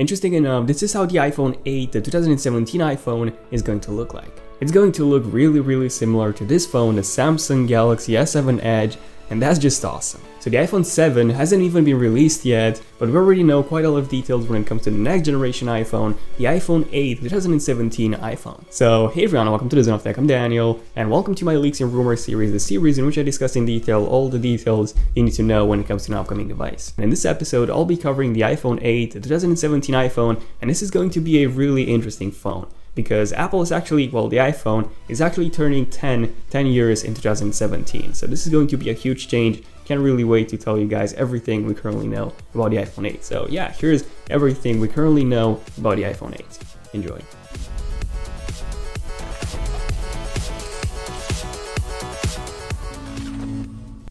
Interesting enough, this is how the iPhone 8, the 2017 iPhone, is going to look like. It's going to look really similar to this phone, the Samsung Galaxy S7 Edge, and that's just awesome. So the iPhone 7 hasn't even been released yet, but we already know quite a lot of details when it comes to the next generation iPhone, the iPhone 8 2017 iPhone. So hey everyone, welcome to the Zone of Tech. I'm Daniel, and welcome to my Leaks and Rumors series, the series in which I discuss in detail all the details you need to know when it comes to an upcoming device. And in this episode, I'll be covering the iPhone 8, the 2017 iPhone, and this is going to be a really interesting phone, because Apple is actually, well, the iPhone is actually turning 10 years in 2017. So this is going to be a huge change. Can't really wait to tell you guys everything we currently know about the iPhone 8. So yeah, here's everything we currently know about the iPhone 8. Enjoy.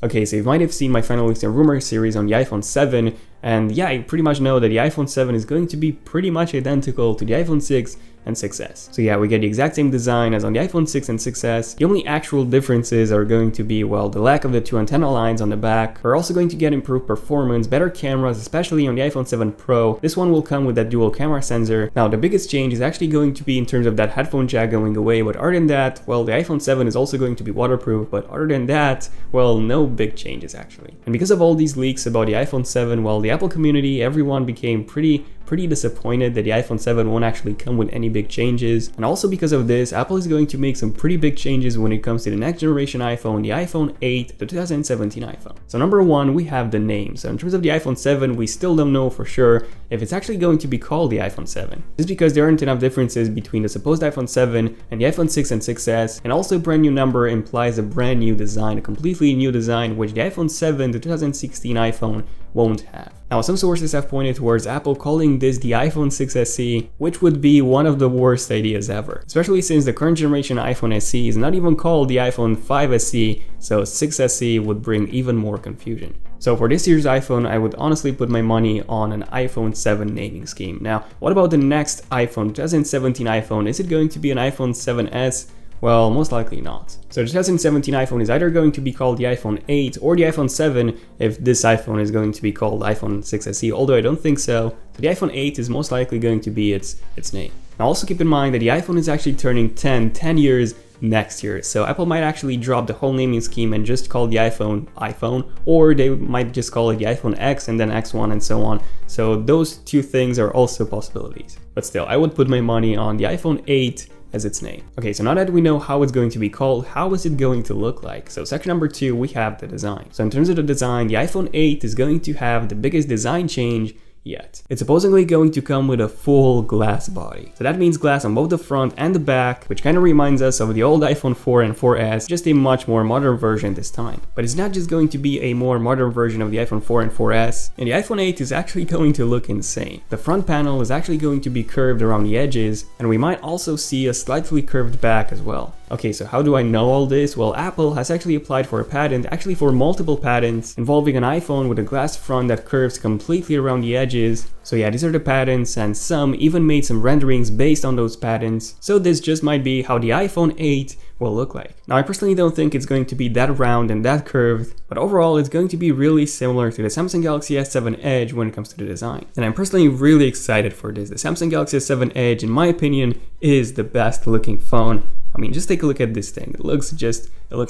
Okay, so you might have seen my final Leaks and Rumors series on the iPhone 7, and yeah, you pretty much know that the iPhone 7 is going to be pretty much identical to the iPhone 6 and 6S. So yeah, we get the exact same design as on the iPhone 6 and 6S. The only actual differences are going to be, well, the lack of the two antenna lines on the back. We're also going to get improved performance, better cameras, especially on the iPhone 7 Pro. This one will come with that dual camera sensor. Now, the biggest change is actually going to be in terms of that headphone jack going away, but other than that, well, the iPhone 7 is also going to be waterproof, but other than that, well, no big changes actually. And because of all these leaks about the iPhone 7, well, the Apple community, everyone became pretty disappointed that the iPhone 7 won't actually come with any big changes. And also because of this, Apple is going to make some pretty big changes when it comes to the next generation iPhone, the iPhone 8, the 2017 iPhone. So number one, we have the name. So in terms of the iPhone 7, we still don't know for sure if it's actually going to be called the iPhone 7. Just because there aren't enough differences between the supposed iPhone 7 and the iPhone 6 and 6S, and also a brand new number implies a brand new design, a completely new design, which the iPhone 7, the 2016 iPhone, won't have. Now, some sources have pointed towards Apple calling this the iPhone 6 SE, which would be one of the worst ideas ever, especially since the current generation iPhone SE is not even called the iPhone 5 SE, so 6 SE would bring even more confusion. So for this year's iPhone, I would honestly put my money on an iPhone 7 naming scheme. Now, what about the next iPhone, 2017 iPhone? Is it going to be an iPhone 7S? Well, most likely not. So the 2017 iPhone is either going to be called the iPhone 8 or the iPhone 7 if this iPhone is going to be called iPhone 6 SE, although I don't think so. So the iPhone 8 is most likely going to be its name. Now also keep in mind that the iPhone is actually turning 10 years next year, so Apple might actually drop the whole naming scheme and just call the iPhone, or they might just call it the iPhone X and then X1 and so on. So those two things are also possibilities. But still, I would put my money on the iPhone 8 as its name. Okay, so now that we know how it's going to be called, how is it going to look like? So section number 2, we have the design. So in terms of the design, the iPhone 8 is going to have the biggest design change yet. It's supposedly going to come with a full glass body. So that means glass on both the front and the back, which kind of reminds us of the old iPhone 4 and 4S, just a much more modern version this time. But it's not just going to be a more modern version of the iPhone 4 and 4S, and the iPhone 8 is actually going to look insane. The front panel is actually going to be curved around the edges, and we might also see a slightly curved back as well. Okay, so how do I know all this? Well, Apple has actually applied for a patent, actually for multiple patents, involving an iPhone with a glass front that curves completely around the edges. So yeah, these are the patents, and some even made some renderings based on those patents. So this just might be how the iPhone 8 will look like. Now, I personally don't think it's going to be that round and that curved, but overall it's going to be really similar to the Samsung Galaxy S7 Edge when it comes to the design. And I'm personally really excited for this. The Samsung Galaxy S7 Edge, in my opinion, is the best looking phone. I mean, just take a look at this thing. It looks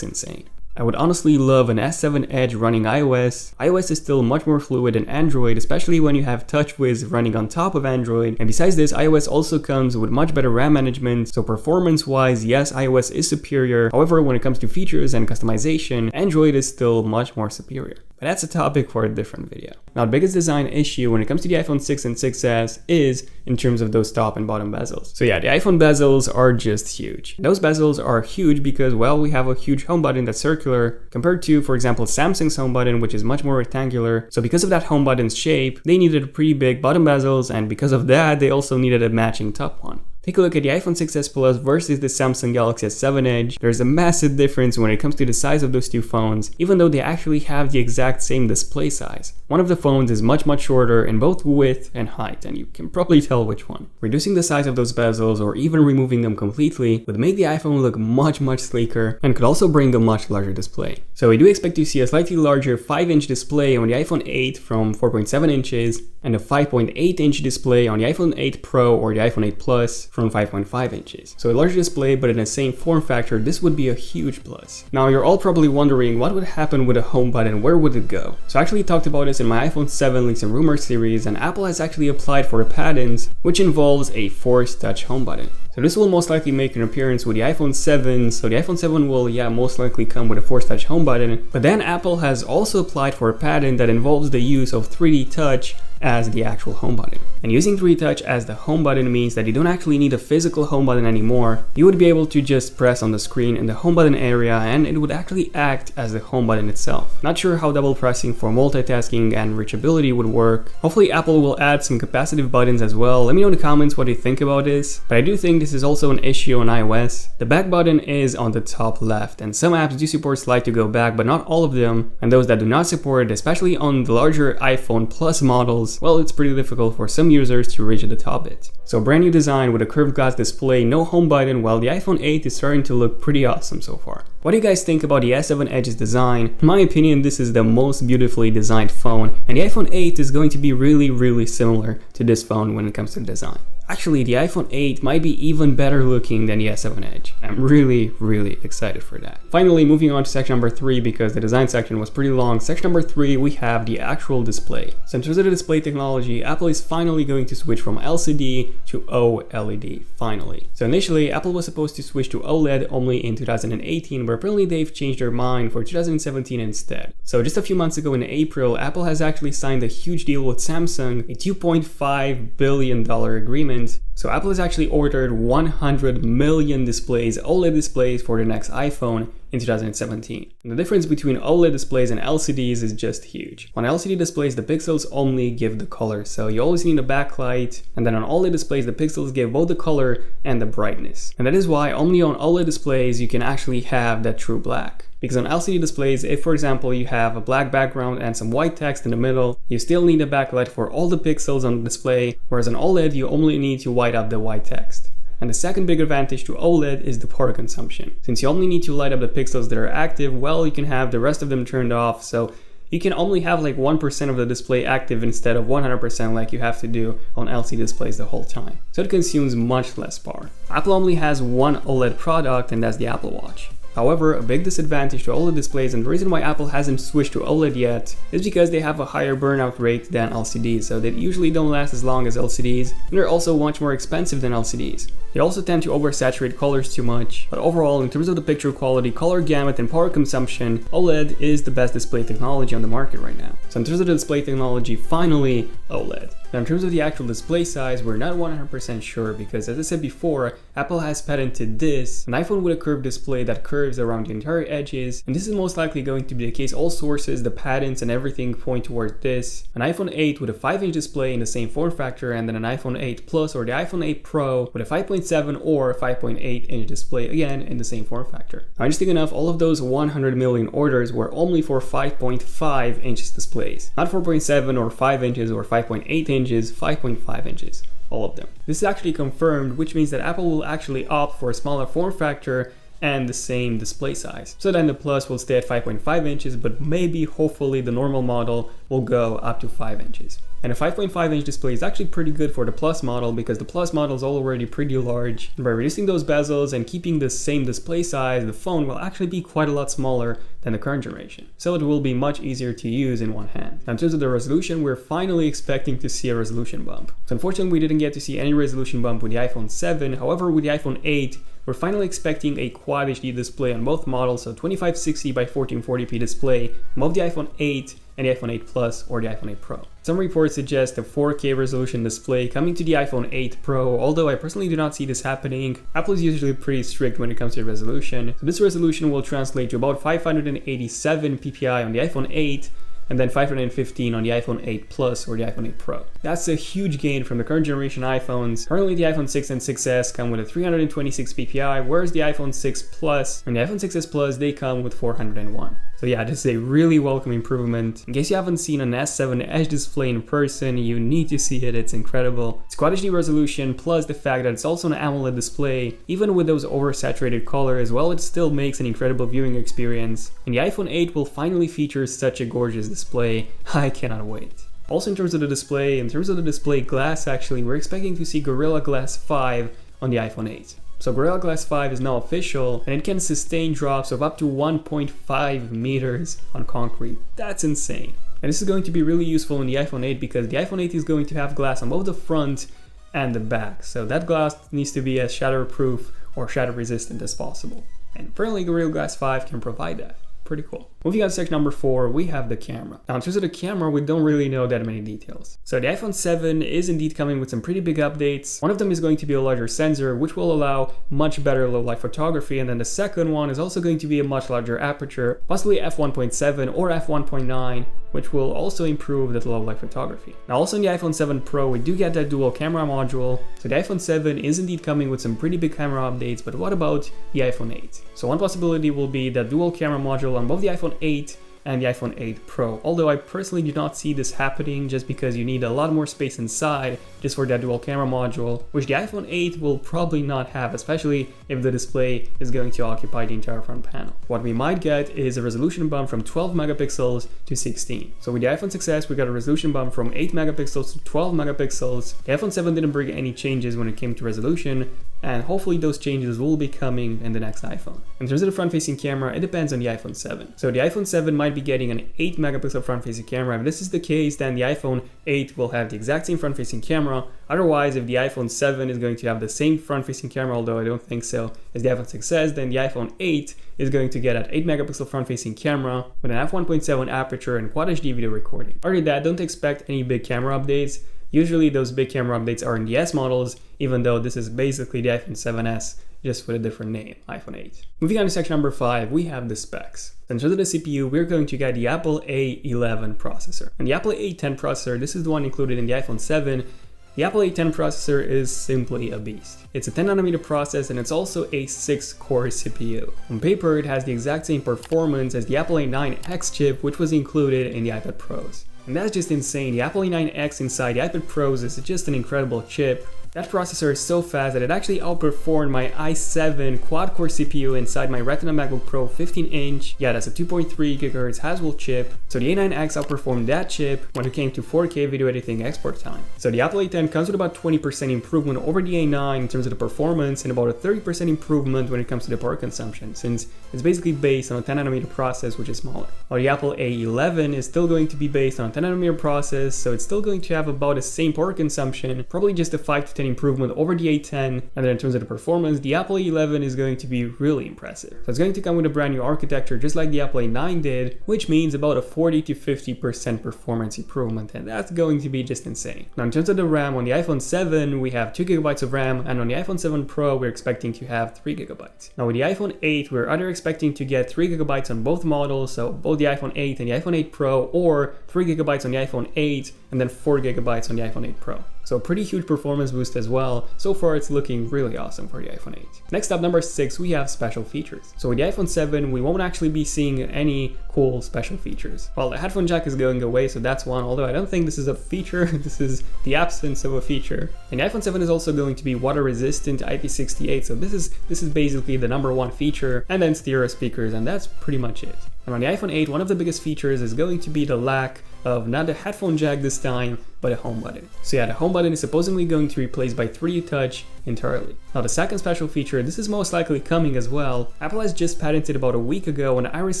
insane. I would honestly love an S7 Edge running iOS. iOS is still much more fluid than Android, especially when you have TouchWiz running on top of Android. And besides this, iOS also comes with much better RAM management, so performance-wise, yes, iOS is superior. However, when it comes to features and customization, Android is still much more superior. But that's a topic for a different video. Now, the biggest design issue when it comes to the iPhone 6 and 6S is in terms of those top and bottom bezels. So yeah, the iPhone bezels are just huge. Those bezels are huge because, well, we have a huge home button that's circular compared to, for example, Samsung's home button, which is much more rectangular. So because of that home button's shape, they needed pretty big bottom bezels, and because of that, they also needed a matching top one. Take a look at the iPhone 6s Plus versus the Samsung Galaxy S7 Edge. There's a massive difference when it comes to the size of those two phones, even though they actually have the exact same display size. One of the phones is much shorter in both width and height, and you can probably tell which one. Reducing the size of those bezels or even removing them completely would make the iPhone look much sleeker and could also bring a much larger display. So we do expect to see a slightly larger 5-inch display on the iPhone 8 from 4.7 inches and a 5.8-inch display on the iPhone 8 Pro or the iPhone 8 Plus from 5.5 inches. So a larger display but in the same form factor, this would be a huge plus. Now you're all probably wondering what would happen with a home button, where would it go? So I actually talked about this in my iPhone 7 Leaks and Rumors series, and Apple has actually applied for a patent which involves a Force Touch home button. So this will most likely make an appearance with the iPhone 7, so the iPhone 7 will most likely come with a Force Touch home button, but then Apple has also applied for a patent that involves the use of 3D Touch as the actual home button. And using 3D Touch as the home button means that you don't actually need a physical home button anymore. You would be able to just press on the screen in the home button area and it would actually act as the home button itself. Not sure how double pressing for multitasking and reachability would work. Hopefully Apple will add some capacitive buttons as well. Let me know in the comments what you think about this, but I do think this is also an issue on iOS. The back button is on the top left, and some apps do support slide to go back, but not all of them, and those that do not support it, especially on the larger iPhone Plus models, well, it's pretty difficult for some users to reach the top bit. So brand new design with a curved glass display, no home button, while the iPhone 8 is starting to look pretty awesome so far. What do you guys think about the S7 Edge's design? In my opinion, this is the most beautifully designed phone, and the iPhone 8 is going to be really similar to this phone when it comes to design. Actually, the iPhone 8 might be even better looking than the S7 Edge. I'm really excited for that. Finally, moving on to section number 3, because the design section was pretty long. Section number 3, we have the actual display. So in terms of the display technology, Apple is finally going to switch from LCD to OLED, finally. So initially, Apple was supposed to switch to OLED only in 2018, but apparently they've changed their mind for 2017 instead. So just a few months ago in April, Apple has actually signed a huge deal with Samsung, a $2.5 billion agreement. So Apple has actually ordered 100 million displays, OLED displays, for the next iPhone in 2017. And the difference between OLED displays and LCDs is just huge. On LCD displays, the pixels only give the color, so you always need a backlight, and then on OLED displays, the pixels give both the color and the brightness. And that is why only on OLED displays you can actually have that true black. Because on LCD displays, if for example you have a black background and some white text in the middle, you still need a backlight for all the pixels on the display, whereas on OLED you only need to white up the white text. And the second big advantage to OLED is the power consumption. Since you only need to light up the pixels that are active, well, you can have the rest of them turned off, so you can only have like 1% of the display active instead of 100% like you have to do on LCD displays the whole time. So it consumes much less power. Apple only has one OLED product, and that's the Apple Watch. However, a big disadvantage to OLED displays, and the reason why Apple hasn't switched to OLED yet, is because they have a higher burnout rate than LCDs, so they usually don't last as long as LCDs, and they're also much more expensive than LCDs. They also tend to oversaturate colors too much, but overall, in terms of the picture quality, color gamut, and power consumption, OLED is the best display technology on the market right now. So in terms of the display technology, finally, OLED. Now in terms of the actual display size, we're not 100% sure because, as I said before, Apple has patented this, an iPhone with a curved display that curves around the entire edges, and this is most likely going to be the case. All sources, the patents, and everything point toward this. An iPhone 8 with a 5-inch display in the same form factor, and then an iPhone 8 Plus or the iPhone 8 Pro with a 5.7 or 5.8-inch display, again in the same form factor. Now, interesting enough, all of those 100 million orders were only for 5.5 inches displays, not 4.7 or 5 inches or 5.8 inches, 5.5 inches. All of them. This is actually confirmed, which means that Apple will actually opt for a smaller form factor and the same display size. So then the Plus will stay at 5.5 inches, but maybe, hopefully, the normal model will go up to 5 inches. And a 5.5-inch display is actually pretty good for the Plus model because the Plus model is already pretty large. And by reducing those bezels and keeping the same display size, the phone will actually be quite a lot smaller than the current generation. So it will be much easier to use in one hand. Now, in terms of the resolution, we're finally expecting to see a resolution bump. So unfortunately, we didn't get to see any resolution bump with the iPhone 7. However, with the iPhone 8, we're finally expecting a Quad HD display on both models, so 2560 by 1440p display on both the iPhone 8 and the iPhone 8 Plus or the iPhone 8 Pro. Some reports suggest a 4K resolution display coming to the iPhone 8 Pro, although I personally do not see this happening. Apple is usually pretty strict when it comes to resolution. So this resolution will translate to about 587 ppi on the iPhone 8, and then 515 on the iPhone 8 Plus or the iPhone 8 Pro. That's a huge gain from the current generation iPhones. Currently the iPhone 6 and 6S come with a 326 ppi, whereas the iPhone 6 Plus and the iPhone 6s Plus, they come with 401. So yeah, this is a really welcome improvement. In case you haven't seen an S7 Edge display in person, you need to see it, it's incredible. It's Quad HD resolution, plus the fact that it's also an AMOLED display. Even with those oversaturated colors, well, it still makes an incredible viewing experience. And the iPhone 8 will finally feature such a gorgeous display. I cannot wait. Also in terms of the display glass actually, we're expecting to see Gorilla Glass 5 on the iPhone 8. So Gorilla Glass 5 is now official, and it can sustain drops of up to 1.5 meters on concrete. That's insane. And this is going to be really useful in the iPhone 8 because the iPhone 8 is going to have glass on both the front and the back. So that glass needs to be as shatterproof or shatter resistant as possible. And apparently Gorilla Glass 5 can provide that. Pretty cool. Moving on to section number 4, we have the camera. Now in terms of the camera, we don't really know that many details. So the iPhone 7 is indeed coming with some pretty big updates. One of them is going to be a larger sensor, which will allow much better low light photography, and then the second one is also going to be a much larger aperture, possibly f1.7 or f1.9, which will also improve the low light photography. Now also in the iPhone 7 Pro, we do get that dual camera module. So the iPhone 7 is indeed coming with some pretty big camera updates, but what about the iPhone 8? So one possibility will be the dual camera module on both the iPhone 8 and the iPhone 8 Pro. Although I personally do not see this happening just because you need a lot more space inside just for that dual camera module, which the iPhone 8 will probably not have, especially if the display is going to occupy the entire front panel. What we might get is a resolution bump from 12 megapixels to 16. So with the iPhone 6s, we got a resolution bump from 8 megapixels to 12 megapixels. The iPhone 7 didn't bring any changes when it came to resolution, and hopefully those changes will be coming in the next iPhone. In terms of the front-facing camera, it depends on the iPhone 7. So the iPhone 7 might be getting an 8 megapixel front-facing camera. If this is the case, then the iPhone 8 will have the exact same front-facing camera. Otherwise, if the iPhone 7 is going to have the same front-facing camera, although I don't think so, as the iPhone 6s, then the iPhone 8 is going to get an 8 megapixel front-facing camera with an f1.7 aperture and Quad HD video recording. Other than that, don't expect any big camera updates. Usually those big camera updates are in the S models, even though this is basically the iPhone 7s, just with a different name, iPhone 8. Moving on to section number 5, we have the specs. In terms of the CPU, we're going to get the Apple A11 processor. And the Apple A10 processor, this is the one included in the iPhone 7. The Apple A10 processor is simply a beast. It's a 10 nanometer process and it's also a 6-core CPU. On paper, it has the exact same performance as the Apple A9X chip, which was included in the iPad Pros. And that's just insane. The Apple A9X inside the iPad Pros is just an incredible chip. That processor is so fast that it actually outperformed my i7 quad-core CPU inside my Retina MacBook Pro 15-inch. Yeah, that's a 2.3 GHz Haswell chip. So the A9X outperformed that chip when it came to 4K video editing export time. So the Apple A10 comes with about 20% improvement over the A9 in terms of the performance and about a 30% improvement when it comes to the power consumption, since it's basically based on a 10 nanometer process, which is smaller. While the Apple A11 is still going to be based on a 10 nanometer process, so it's still going to have about the same power consumption, probably just a 5 to 10 improvement over the A10. And then in terms of the performance, the Apple A11 is going to be really impressive. So it's going to come with a brand new architecture just like the Apple A9 did, which means about a 40 to 50% performance improvement, and that's going to be just insane. Now in terms of the RAM, on the iPhone 7 we have 2 GB of RAM, and on the iPhone 7 Pro we're expecting to have 3 GB. Now with the iPhone 8 we're either expecting to get 3 GB on both models, so both the iPhone 8 and the iPhone 8 Pro, or 3 GB on the iPhone 8 and then 4 GB on the iPhone 8 Pro. So a pretty huge performance boost as well. So far it's looking really awesome for the iPhone 8. Next up, number 6, we have special features. So with the iPhone 7, we won't actually be seeing any cool special features. Well, the headphone jack is going away, so that's one, although I don't think this is a feature, this is the absence of a feature. And the iPhone 7 is also going to be water resistant IP68, so this is basically the number one feature, and then stereo speakers, and that's pretty much it. And on the iPhone 8, one of the biggest features is going to be the lack of not a headphone jack this time, but a home button. So yeah, the home button is supposedly going to be replaced by 3D Touch entirely. Now the second special feature, this is most likely coming as well. Apple has just patented about a week ago an iris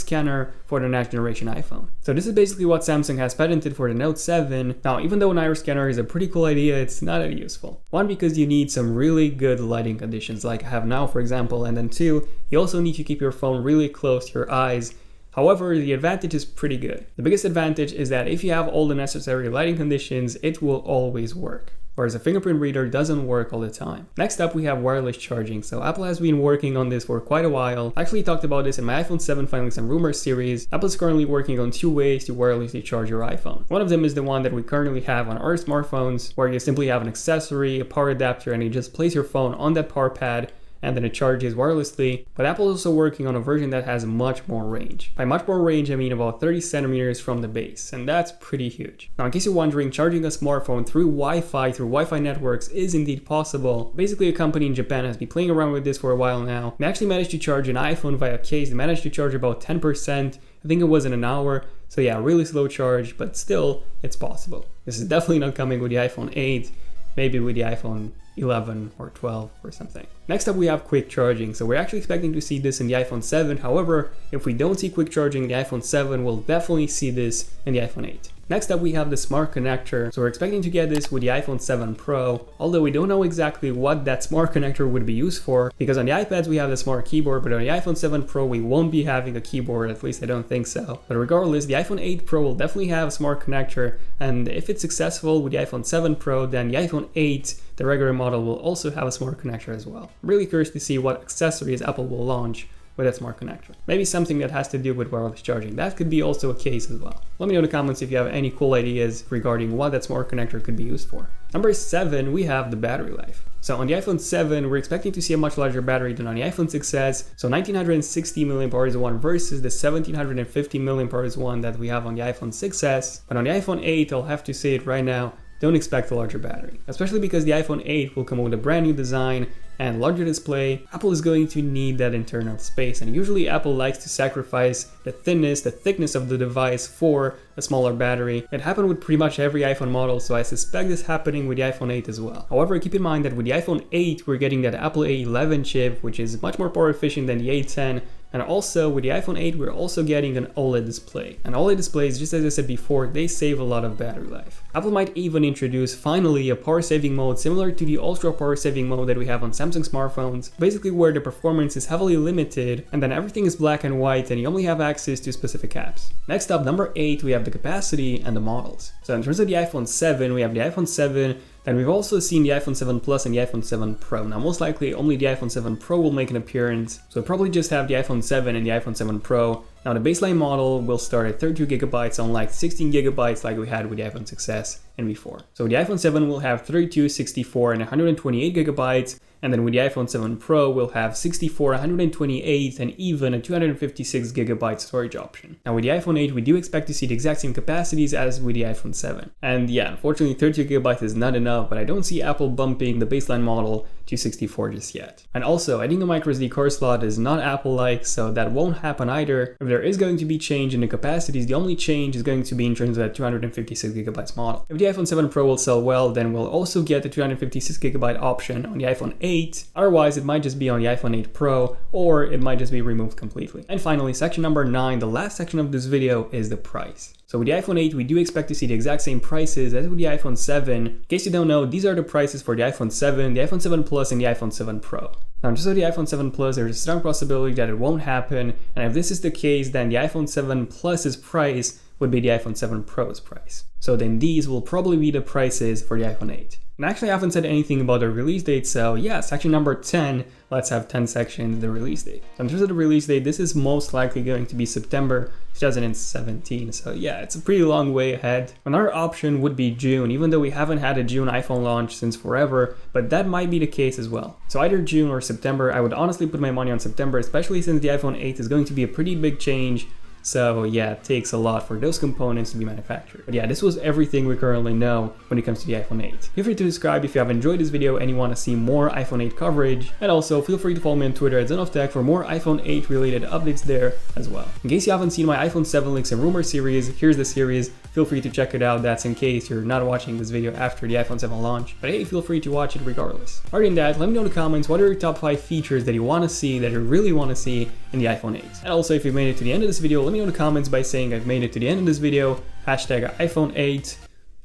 scanner for the next generation iPhone. So this is basically what Samsung has patented for the Note 7. Now even though an iris scanner is a pretty cool idea, it's not that useful. One, because you need some really good lighting conditions like I have now for example, and then two, you also need to keep your phone really close to your eyes. However, the advantage is pretty good. The biggest advantage is that if you have all the necessary lighting conditions, it will always work. whereas a fingerprint reader doesn't work all the time. Next up, we have wireless charging. So Apple has been working on this for quite a while. I actually talked about this in my iPhone 7 Findings and Rumors series. Apple is currently working on 2 ways to wirelessly charge your iPhone. One of them is the one that we currently have on our smartphones, where you simply have an accessory, a power adapter, and you just place your phone on that power pad and then it charges wirelessly. But Apple is also working on a version that has much more range. By much more range, I mean about 30 centimeters from the base, and that's pretty huge. Now, in case you're wondering, charging a smartphone through Wi-Fi networks is indeed possible. Basically, a company in Japan has been playing around with this for a while now. They actually managed to charge an iPhone via case. They managed to charge about 10%. I think it was in an hour. So yeah, really slow charge, but still, it's possible. This is definitely not coming with the iPhone 8, maybe with the iPhone 11 or 12 or something. Next up, we have quick charging. So we're actually expecting to see this in the iPhone 7. However, if we don't see quick charging in the iPhone 7, we'll definitely see this in the iPhone 8. Next up, we have the smart connector. So we're expecting to get this with the iPhone 7 Pro, although we don't know exactly what that smart connector would be used for, because on the iPads we have the smart keyboard, but on the iPhone 7 Pro we won't be having a keyboard, at least I don't think so. But regardless, the iPhone 8 Pro will definitely have a smart connector, and if it's successful with the iPhone 7 Pro, then the iPhone 8, the regular model, will also have a smart connector as well. I'm really curious to see what accessories Apple will launch with that smart connector. Maybe something that has to do with wireless charging. That could be also a case as well. Let me know in the comments if you have any cool ideas regarding what that smart connector could be used for. Number 7, we have the battery life. So on the iPhone 7, we're expecting to see a much larger battery than on the iPhone 6s. So 1960 mAh versus the 1750 mAh that we have on the iPhone 6s. But on the iPhone 8, I'll have to say it right now, don't expect a larger battery, especially because the iPhone 8 will come with a brand new design and larger display. Apple is going to need that internal space, and usually Apple likes to sacrifice the thickness of the device for a smaller battery. It happened with pretty much every iPhone model, so I suspect this happening with the iPhone 8 as well. However, keep in mind that with the iPhone 8, we're getting that Apple A11 chip, which is much more power efficient than the A10. And also with the iPhone 8, we're also getting an OLED display. And OLED displays, just as I said before, they save a lot of battery life. Apple might even introduce finally a power saving mode similar to the ultra power saving mode that we have on Samsung smartphones, basically where the performance is heavily limited and then everything is black and white and you only have access to specific apps. Next up, number 8, we have the capacity and the models. So in terms of the iPhone 7, we have the iPhone 7, and we've also seen the iPhone 7 Plus and the iPhone 7 Pro. Now, most likely only the iPhone 7 Pro will make an appearance, so we'll probably just have the iPhone 7 and the iPhone 7 Pro. Now, the baseline model will start at 32GB, unlike 16GB like we had with the iPhone 6s and before. So the iPhone 7 will have 32, 64, and 128GB, and then with the iPhone 7 Pro, we'll have 64, 128, and even a 256GB storage option. Now with the iPhone 8, we do expect to see the exact same capacities as with the iPhone 7. And yeah, unfortunately 32GB is not enough, but I don't see Apple bumping the baseline model to 64 just yet. And also, adding a microSD card slot is not Apple-like, so that won't happen either. If there is going to be change in the capacities, the only change is going to be in terms of that 256GB model. If the iPhone 7 Pro will sell well, then we'll also get the 256GB option on the iPhone 8. Otherwise, it might just be on the iPhone 8 Pro, or it might just be removed completely. And finally, section number 9, the last section of this video, is the price. So with the iPhone 8, we do expect to see the exact same prices as with the iPhone 7. In case you don't know, these are the prices for the iPhone 7, the iPhone 7 Plus, and the iPhone 7 Pro. Now, just with the iPhone 7 Plus, there's a strong possibility that it won't happen, and if this is the case, then the iPhone 7 Plus's price would be the iPhone 7 Pro's price. So then these will probably be the prices for the iPhone 8. And actually I haven't said anything about the release date, so yeah, section number 10, let's have 10 sections, the release date. So in terms of the release date, this is most likely going to be September 2017, so yeah, it's a pretty long way ahead. Another option would be June, even though we haven't had a June iPhone launch since forever, but that might be the case as well. So either June or September. I would honestly put my money on September, especially since the iPhone 8 is going to be a pretty big change. So yeah, it takes a lot for those components to be manufactured. But yeah, this was everything we currently know when it comes to the iPhone 8. Feel free to subscribe if you have enjoyed this video and you want to see more iPhone 8 coverage. And also feel free to follow me on Twitter at ZenofTech for more iPhone 8 related updates there as well. In case you haven't seen my iPhone 7 leaks and rumors series, here's the series. Feel free to check it out. That's in case you're not watching this video after the iPhone 7 launch. But hey, feel free to watch it regardless. Other than that, let me know in the comments what are your top 5 features that you want to see, that you really want to see in the iPhone 8. And also, if you made it to the end of this video, let me know in the comments by saying I've made it to the end of this video, hashtag iPhone 8,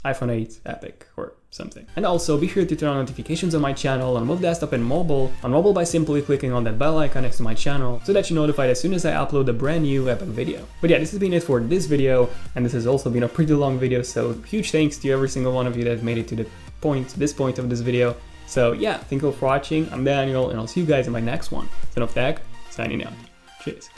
iPhone 8 Epic or something. And also be sure to turn on notifications on my channel on both desktop and mobile. On mobile by simply clicking on that bell icon next to my channel so that you're notified as soon as I upload a brand new Epic video. But yeah, this has been it for this video, and this has also been a pretty long video, so huge thanks to every single one of you that made it to this point of this video. So yeah, thank you all for watching. I'm Daniel, and I'll see you guys in my next one. Son of Tech, signing out. Cheers.